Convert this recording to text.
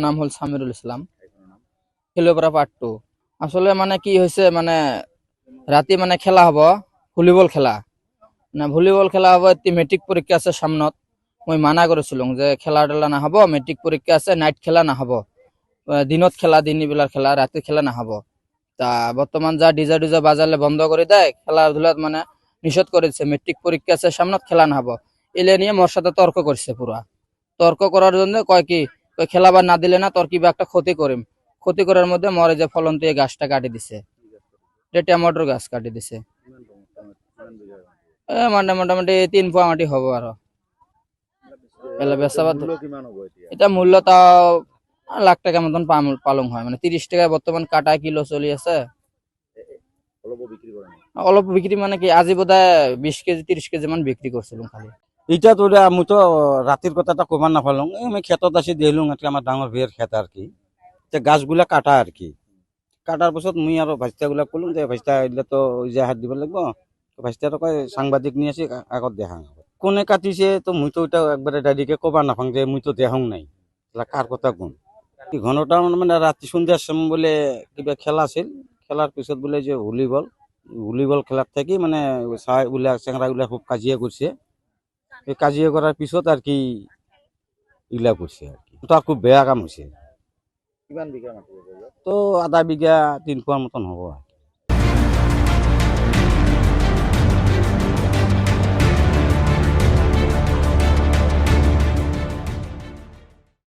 নাম হল সামিরুল ইসলাম, খেলিপাড়া পার্ট 2। আসলে মানে কি হয়েছে, মানে রাতে মানে খেলা হব ভলিবল খেলা, না ভলিবল খেলা হব। মেট্রিক পরীক্ষা আছে সামনত, মই মানা করেছিলাম যে খেলা টেলা না হব, মেট্রিক পরীক্ষা আছে, নাইট খেলা না হব, দিনত খেলা, দিন বেলার খেলা, রাতে খেলা না হব। তা বর্তমান যা ডিজে ডিজে বাজালে বন্ধ করে দেয়, খেলাধুলা মানে নিষেধ করেছে, মেট্রিক পরীক্ষা আছে সামনত খেলা না হব। এলে নিয়ে মোর সাথে তর্ক করছে পুরা। তর্ক করার জন্য কয় কি, কয় খেলাবার না দিলে না তোর কিবা একটা ক্ষতি করিম। ক্ষতি করার মধ্যে মরে যে ফলন দিয়ে গাছটা কাটি দিছে, টমেটোর গাছ কাটি দিছে। মানে মোটামুটি 3 পোয়া মাটি হবো আরো। এলা বেচাবাদ এটা মূল্য তাও লাখ টাকা মতন পালং হয়, মানে 30 টাকায় বর্তমান কাটা কিলো চলি আছে। অল্প বিক্রি মানে কি, আজি বোধহয় 20 কেজি 30 কেজি মান বিক্রি করছিলাম খালি। এটা তো আমি তো রাতের কথাটা কমান না পারলাম, আমি ক্ষেতত আসি দিলাম একটা আমার ডাঙর বিয়ের ক্ষেত আর কি। গাছগুলা কাটা আর কি, কাটার পিছত মুই আর ভাইস্তাগুলা কলুম যে ভাইস্তা এগুলা তো ওই যে হাত দিব লাগবো। ভাইস্তা কয় সাংবাদিক নিয়ে আসি আগত দেখা কোনে কাটিছে, তো মুই তো ওইটা একবারে ডাইরেক্টে কবা নাফাং যে মুই তো দেখাং নাই, কার কথা কোন। ঘনটা মানে রাত্রি সন্ধ্যার সময় বলে কিবা খেলা আছিল, খেলার পিছত বলে যে ভলিবল খেলার থেকে মানে চেংরা গুলা খুব কাজিয়া করছে। এই কাজিয়া করার পিছত আর কি ইলা করছে আর কি, তো আর খুব বেয়া কাম হয়েছে। তো আধা বিঘা 3 পোয়ার মতন হবো আর কি।